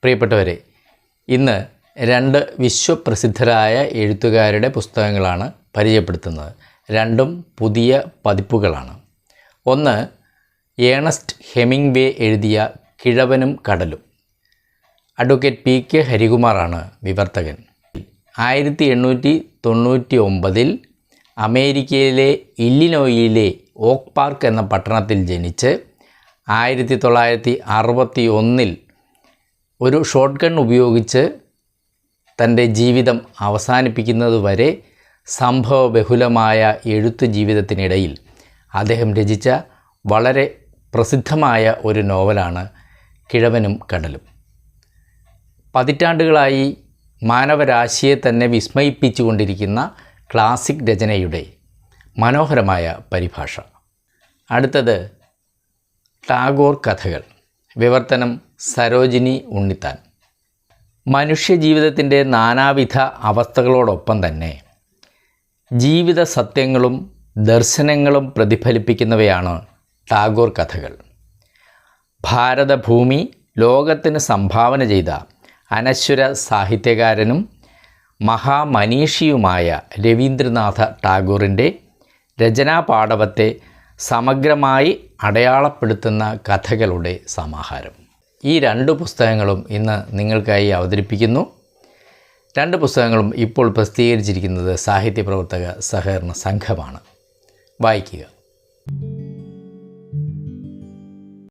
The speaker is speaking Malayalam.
പ്രിയപ്പെട്ടവരെ, ഇന്ന് രണ്ട് വിശ്വപ്രസിദ്ധരായ എഴുത്തുകാരുടെ പുസ്തകങ്ങളാണ് പരിചയപ്പെടുത്തുന്നത്. രണ്ടും പുതിയ പതിപ്പുകളാണ്. ഒന്ന് ഏണസ്റ്റ് ഹെമിംഗ്വേ എഴുതിയ കിഴവനും കടലും. Advocate P K. ഹരികുമാറാണ് വിവർത്തകൻ. 1899 അമേരിക്കയിലെ ഇല്ലിനോയിലെ ഓക്ക് പാർക്ക് എന്ന പട്ടണത്തിൽ ജനിച്ച് 1961 ഒരു ഷോട്ട് ഗൺ ഉപയോഗിച്ച് തൻ്റെ ജീവിതം അവസാനിപ്പിക്കുന്നതുവരെ സംഭവബഹുലമായ എഴുത്ത് ജീവിതത്തിനിടയിൽ അദ്ദേഹം രചിച്ച വളരെ പ്രസിദ്ധമായ ഒരു നോവലാണ് കിഴവനും കടലും. പതിറ്റാണ്ടുകളായി മാനവരാശിയെ തന്നെ വിസ്മയിപ്പിച്ചുകൊണ്ടിരിക്കുന്ന ക്ലാസിക് രചനയുടെ മനോഹരമായ പരിഭാഷ. അടുത്തത് ടാഗോർ കഥകൾ. വിവർത്തനം സരോജിനി ഉണ്ണിത്താൻ. മനുഷ്യജീവിതത്തിൻ്റെ നാനാവിധ അവസ്ഥകളോടൊപ്പം തന്നെ ജീവിത സത്യങ്ങളും ദർശനങ്ങളും പ്രതിഫലിപ്പിക്കുന്നവയാണ് ടാഗോർ കഥകൾ. ഭാരതഭൂമി ലോകത്തിന് സംഭാവന ചെയ്ത അനശ്വര സാഹിത്യകാരനും മഹാമനീഷിയുമായ രവീന്ദ്രനാഥ ടാഗോറിൻ്റെ രചനാപാടവത്തെ സമഗ്രമായി അടയാളപ്പെടുത്തുന്ന കഥകളുടെ സമാഹാരം. ഈ രണ്ട് പുസ്തകങ്ങളും ഇന്ന് നിങ്ങൾക്കായി അവതരിപ്പിക്കുന്നു. രണ്ട് പുസ്തകങ്ങളും ഇപ്പോൾ പ്രസിദ്ധീകരിച്ചിരിക്കുന്നത് സാഹിത്യ പ്രവർത്തക സഹകരണ സംഘമാണ്. വായിക്കുക.